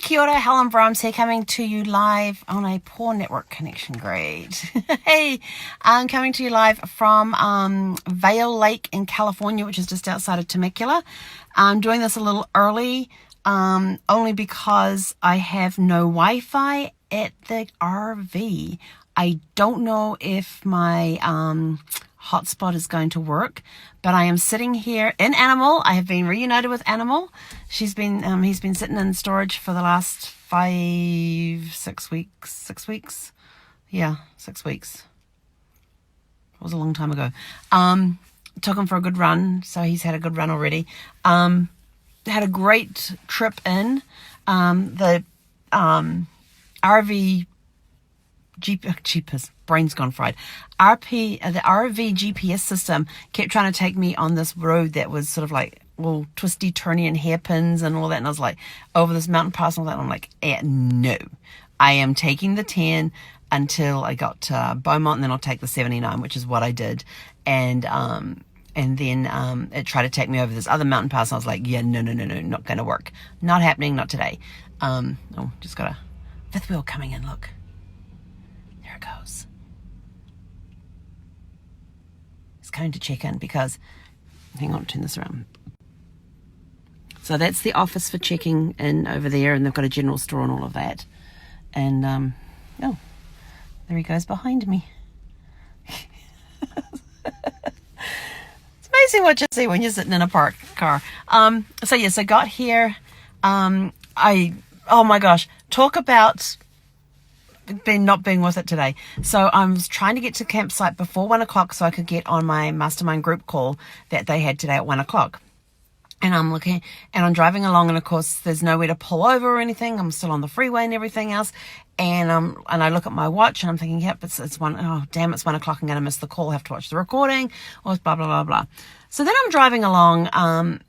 Kia ora, Helen Brahms here, coming to you live on a poor network connection. Great. Hey, I'm coming to you live from Vail Lake in California, which is just outside of Temecula. I'm doing this a little early, only because I have no Wi-Fi at the RV. I don't know if my hotspot is going to work, but I am sitting here in Animal. I have been reunited with Animal. He's been sitting in storage for the last 6 weeks. 6 weeks. Yeah, 6 weeks. It was a long time ago. Took him for a good run, so he's had a good run already. Had a great trip in. The RV Jeepers, brain's gone fried. The RV GPS system kept trying to take me on this road that was sort of like all twisty, turny, and hairpins and all that. And I was like, over this mountain pass and all that. And I'm like, no, I am taking the 10 until I got to Beaumont, and then I'll take the 79, which is what I did. And then it tried to take me over this other mountain pass. And I was like, yeah, no, not going to work. Not happening, not today. Just got a fifth wheel coming in, look. There it goes. It's coming to check in because, hang on, turn this around. So that's the office for checking in over there, and they've got a general store and all of that. And, there he goes behind me. It's amazing what you see when you're sitting in a parked car. So yes, I got here. Oh my gosh, talk about not being with it today. So I was trying to get to campsite before 1 o'clock so I could get on my mastermind group call that they had today at 1 o'clock. And I'm looking, and I'm driving along, and of course there's nowhere to pull over or anything. I'm still on the freeway and everything else. And I look at my watch, and I'm thinking, yep, it's 1. Oh damn, it's 1 o'clock. I'm going to miss the call. I have to watch the recording, or blah blah blah blah. So then I'm driving along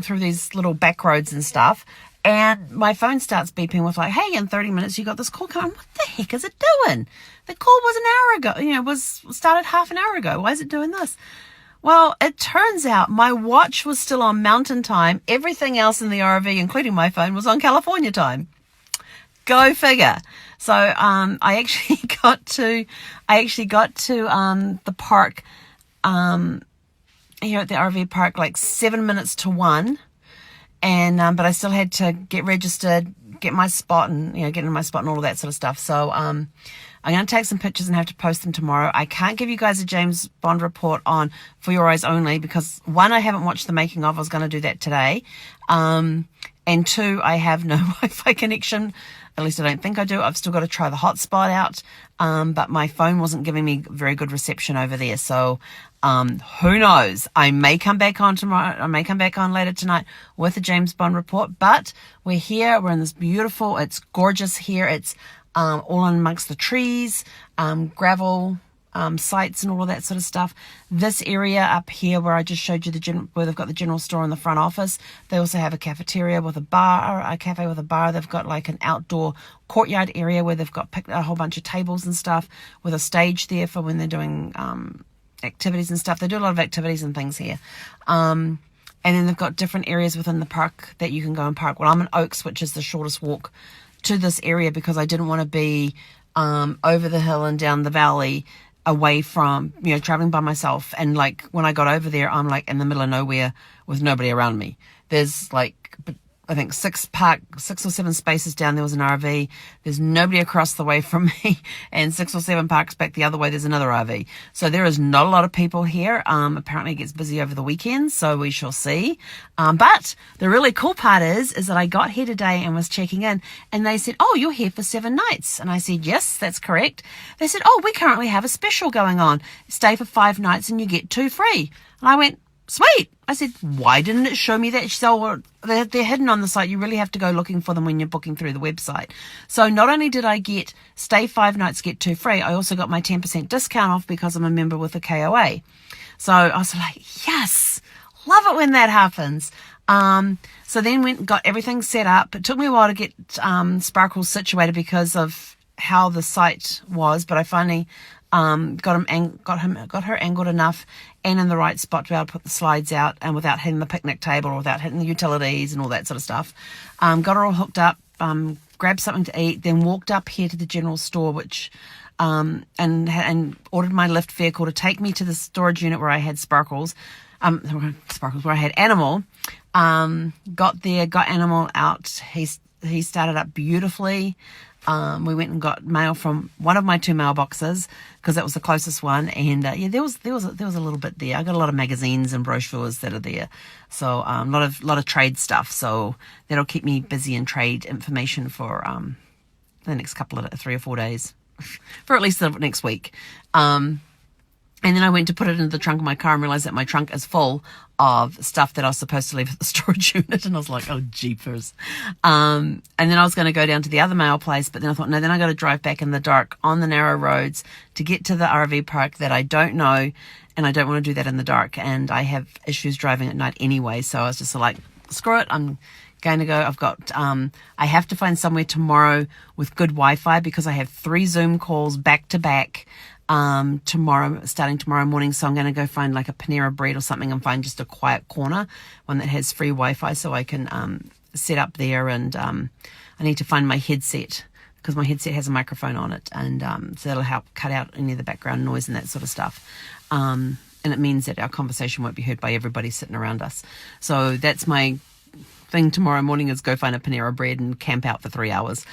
through these little back roads and stuff. And my phone starts beeping with like, hey, in 30 minutes you got this call coming. What the heck is it doing? The call was an hour ago, was started half an hour ago. Why is it doing this? Well, it turns out my watch was still on Mountain Time. Everything else in the RV, including my phone, was on California time. Go figure. So I actually got to the park here at the RV park like 7 minutes to 1. And but I still had to get registered, get my spot, and get in my spot and all of that sort of stuff. So I'm going to take some pictures and have to post them tomorrow. I can't give you guys a James Bond report on For Your Eyes Only because 1, I haven't watched the making of. I was going to do that today. And 2, I have no Wi-Fi connection. At least I don't think I do. I've still got to try the hotspot out. But my phone wasn't giving me very good reception over there. So who knows? I may come back on tomorrow. I may come back on later tonight with a James Bond report. But we're here. We're in this beautiful, it's gorgeous here. It's all amongst the trees, gravel, sites and all of that sort of stuff. This area up here where I just showed you where they've got the general store and the front office. They also have a cafeteria with a cafe with a bar. They've got like an outdoor courtyard area where they've got a whole bunch of tables and stuff with a stage there for when they're doing activities and stuff. They do a lot of activities and things here. And then they've got different areas within the park that you can go and park. Well, I'm in Oaks, which is the shortest walk to this area because I didn't want to be over the hill and down the valley away from, traveling by myself. And like when I got over there, I'm like in the middle of nowhere with nobody around me. There's like, I think 6 or 7 spaces down there was an RV. There's nobody across the way from me, and 6 or 7 parks back the other way there's another RV. So there is not a lot of people here. Apparently it gets busy over the weekends, so we shall see. But the really cool part is that I got here today and was checking in, and they said, oh, you're here for 7 nights. And I said, yes, that's correct. They said, oh, we currently have a special going on. Stay for 5 nights and you get 2 free. And I went, sweet. I said, why didn't it show me that? She said, well, they're hidden on the site. You really have to go looking for them when you're booking through the website. So not only did I get stay 5 nights, get 2 free, I also got my 10% discount off because I'm a member with the KOA. So I was like, yes, love it when that happens. So then got everything set up. It took me a while to get Sparkles situated because of how the site was, but I finally got her angled enough and in the right spot to be able to put the slides out and without hitting the picnic table or without hitting the utilities and all that sort of stuff. Got her all hooked up, grabbed something to eat, then walked up here to the general store, which and ordered my lift vehicle to take me to the storage unit where I had Sparkles, where I had Animal. Got there, got Animal out. He started up beautifully. We went and got mail from one of my 2 mailboxes because that was the closest one, and there was a little bit there. I got a lot of magazines and brochures that are there, so a lot of trade stuff. So that'll keep me busy in trade information for the next couple of 3 or 4 days, for at least the next week. And then I went to put it into the trunk of my car and realized that my trunk is full of stuff that I was supposed to leave at the storage unit. And I was like, oh, jeepers. And then I was going to go down to the other mail place. But then I thought, no, then I got to drive back in the dark on the narrow roads to get to the RV park that I don't know. And I don't want to do that in the dark. And I have issues driving at night anyway. So I was just like, screw it. I'm going to go. I've got, I have to find somewhere tomorrow with good Wi-Fi because I have 3 Zoom calls back to back. Starting tomorrow morning. So I'm going to go find like a Panera Bread or something and find just a quiet corner, one that has free Wi-Fi, so I can set up there. And I need to find my headset because my headset has a microphone on it, and so that'll help cut out any of the background noise and that sort of stuff. And it means that our conversation won't be heard by everybody sitting around us. So that's my thing tomorrow morning, is go find a Panera Bread and camp out for 3 hours.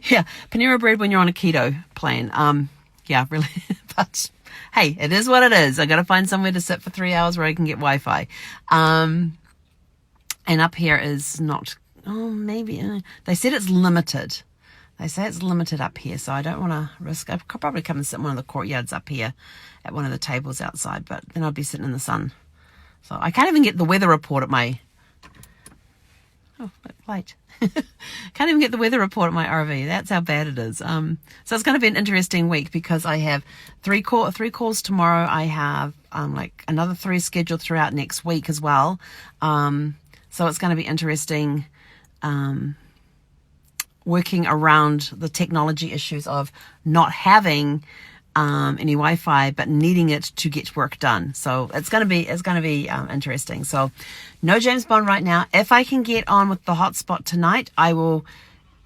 Yeah, Panera Bread when you're on a keto plan. Yeah, really. But hey, it is what it is. I got to find somewhere to sit for 3 hours where I can get Wi-Fi. And up here is not. Oh, maybe they said it's limited. They say it's limited up here, so I don't want to risk. I could probably come and sit in one of the courtyards up here at one of the tables outside, but then I'd be sitting in the sun. So I can't even get the weather report at my. Oh, a bit late. Can't even get the weather report at my RV. That's how bad it is. So it's going to be an interesting week because I have three calls tomorrow. I have like another 3 scheduled throughout next week as well. So it's going to be interesting working around the technology issues of not having any Wi-Fi, but needing it to get work done. So it's going to be interesting. So no James Bond right now. If I can get on with the hotspot tonight, I will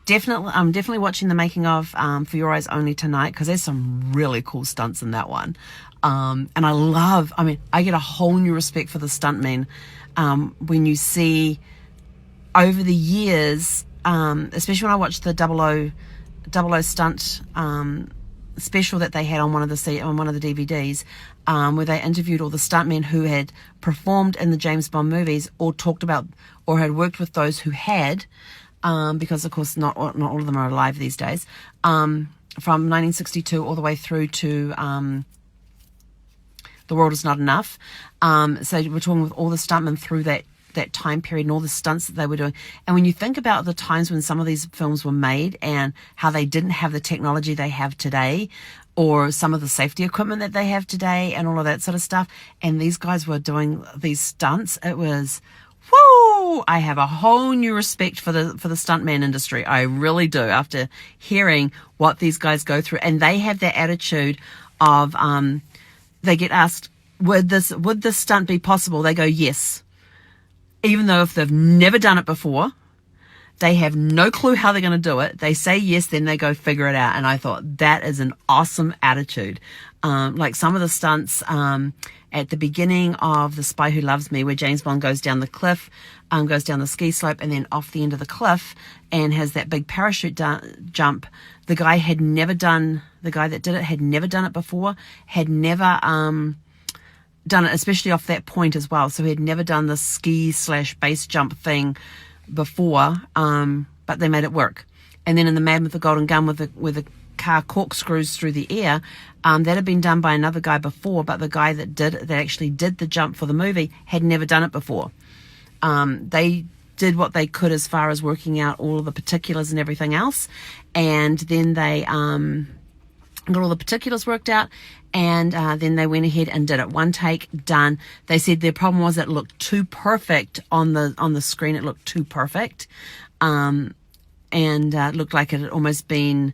definitely. I'm definitely watching the making of For Your Eyes Only tonight because there's some really cool stunts in that one. And I get a whole new respect for the stuntmen when you see over the years, especially when I watched the 00 stunt special that they had on one of the DVDs, where they interviewed all the stuntmen who had performed in the James Bond movies, or talked about or had worked with those who had, because of course not all of them are alive these days, from 1962 all the way through to The World Is Not Enough. So we're talking with all the stuntmen through that time period and all the stunts that they were doing. And when you think about the times when some of these films were made and how they didn't have the technology they have today, or some of the safety equipment that they have today and all of that sort of stuff, and these guys were doing these stunts, it was, whoo! I have a whole new respect for the stuntman industry. I really do, after hearing what these guys go through. And they have that attitude of, they get asked, would this stunt be possible? They go, yes. Even though if they've never done it before, they have no clue how they're going to do it. They say yes, then they go figure it out. And I thought that is an awesome attitude. Like some of the stunts at the beginning of The Spy Who Loves Me, where James Bond goes down the cliff, goes down the ski slope and then off the end of the cliff and has that big parachute jump. The guy that did it had never done it before, had never done it, especially off that point as well. So he had never done the ski/base jump thing before, but they made it work. And then in The Man with the Golden Gun, where the car corkscrews through the air, that had been done by another guy before, but the guy that actually did the jump for the movie had never done it before. They did what they could as far as working out all of the particulars and everything else, and then they got all the particulars worked out, and then they went ahead and did it. One take, done. They said their problem was it looked too perfect on the screen. It looked too perfect, and it looked like it had almost been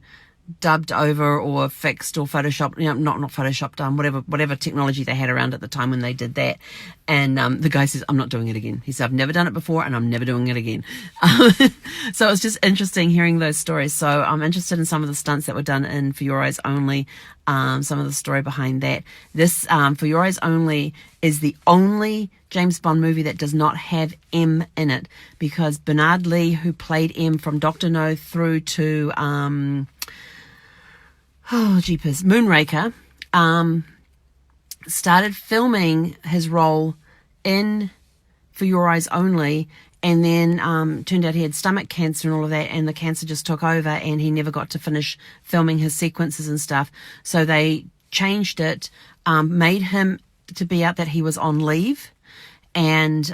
dubbed over or fixed or photoshopped, not photoshopped, whatever technology they had around at the time when they did that. And the guy says, I'm not doing it again. He said, I've never done it before and I'm never doing it again. So it's just interesting hearing those stories. So I'm interested in some of the stunts that were done in For Your Eyes Only, some of the story behind that. This For Your Eyes Only is the only James Bond movie that does not have M in it, because Bernard Lee, who played M from Dr. No through to Moonraker, started filming his role in For Your Eyes Only, and then turned out he had stomach cancer and all of that, and the cancer just took over and he never got to finish filming his sequences and stuff. So they changed it, made him to be out that he was on leave, and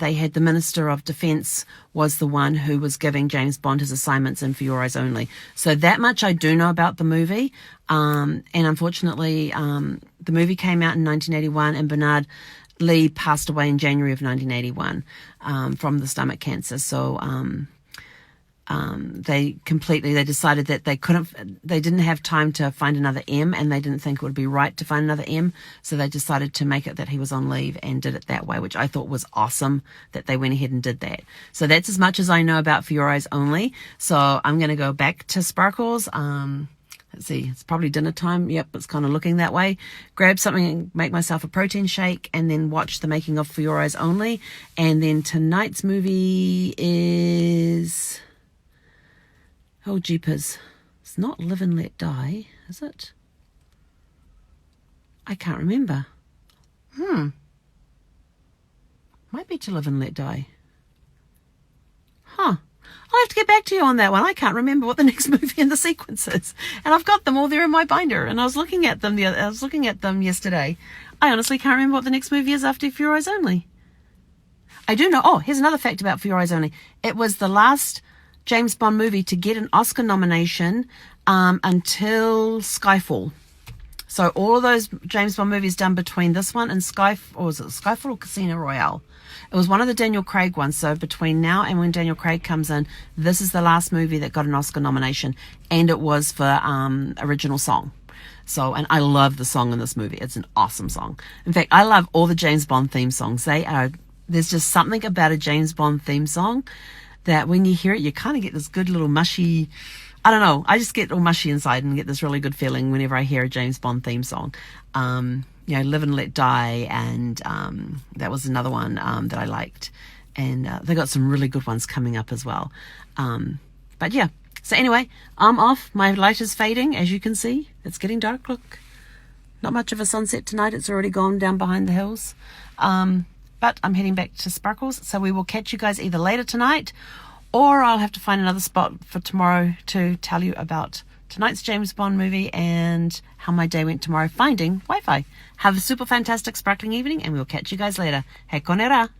they had the Minister of Defence was the one who was giving James Bond his assignments in For Your Eyes Only. So that much I do know about the movie. And unfortunately, the movie came out in 1981 and Bernard Lee passed away in January of 1981 from the stomach cancer. So they decided that they didn't have time to find another M, and they didn't think it would be right to find another M. So they decided to make it that he was on leave and did it that way, which I thought was awesome that they went ahead and did that. So that's as much as I know about For Your Eyes Only. So I'm going to go back to Sparkles. Let's see, it's probably dinner time. Yep, it's kind of looking that way. Grab something and make myself a protein shake and then watch the making of For Your Eyes Only. And then tonight's movie is... oh, jeepers. It's not Live and Let Die, is it? I can't remember. Might be To Live and Let Die. Huh. I'll have to get back to you on that one. I can't remember what the next movie in the sequence is. And I've got them all there in my binder. And I was looking at them yesterday. I honestly can't remember what the next movie is after For Your Eyes Only. I do know. Oh, here's another fact about For Your Eyes Only. It was the last James Bond movie to get an Oscar nomination until Skyfall. So all of those James Bond movies done between this one and Skyfall or Casino Royale? It was one of the Daniel Craig ones. So between now and when Daniel Craig comes in, this is the last movie that got an Oscar nomination, and it was for original song. So, and I love the song in this movie. It's an awesome song. In fact, I love all the James Bond theme songs. There's just something about a James Bond theme song that when you hear it, you kind of get this good little mushy, I don't know, I just get all mushy inside and get this really good feeling whenever I hear a James Bond theme song. Live and Let Die, and that was another one that I liked. And they got some really good ones coming up as well. But yeah, so anyway, I'm off. My light is fading, as you can see. It's getting dark. Look, not much of a sunset tonight. It's already gone down behind the hills. But I'm heading back to Sparkles, so we will catch you guys either later tonight, or I'll have to find another spot for tomorrow to tell you about tonight's James Bond movie and how my day went tomorrow finding Wi-Fi. Have a super fantastic sparkling evening, and we'll catch you guys later. He konera.